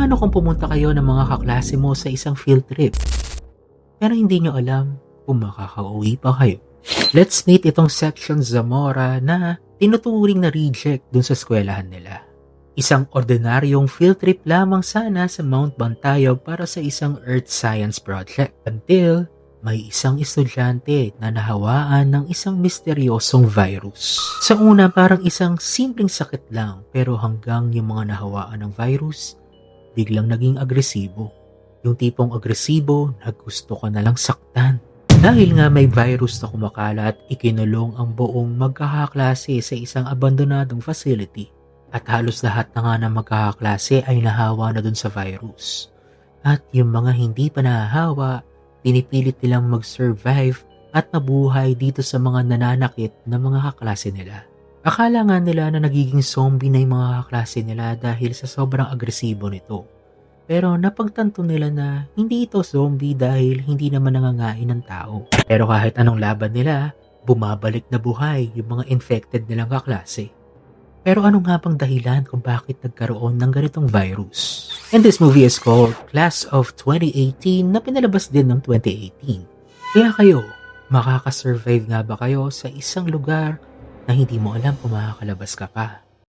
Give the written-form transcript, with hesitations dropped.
Paano kung pumunta kayo ng mga kaklase mo sa isang field trip, pero hindi nyo alam kung makakauwi pa kayo? Let's meet itong Section Zamora na tinuturing na reject dun sa eskwelahan nila. Isang ordinaryong field trip lamang sana sa Mount Bantayog para sa isang Earth Science project. Until may isang estudyante na nahawaan ng isang misteryosong virus. Sa una parang isang simpleng sakit lang, pero hanggang yung mga nahawaan ng virus, biglang naging agresibo. Yung tipong agresibo na gusto ka nalang saktan. Dahil nga may virus na kumakalat, ikinulong ang buong magkakaklase sa isang abandonadong facility. At halos lahat na nga ng magkakaklase ay nahawa na dun sa virus. At yung mga hindi pa nahahawa, pinipilit nilang mag-survive at mabuhay dito sa mga nananakit na mga kaklase nila. Akala nga nila na nagiging zombie na yung mga kaklase nila dahil sa sobrang agresibo nito. Pero napagtanto nila na hindi ito zombie dahil hindi naman nangangain ng tao. Pero kahit anong laban nila, bumabalik na buhay yung mga infected nilang kaklase. Pero ano nga bang dahilan kung bakit nagkaroon ng ganitong virus? And this movie is called Class of 2018 na pinalabas din ng 2018. Kaya kayo, makakasurvive nga ba kayo sa isang lugar na hindi mo alam kung makakalabas ka pa?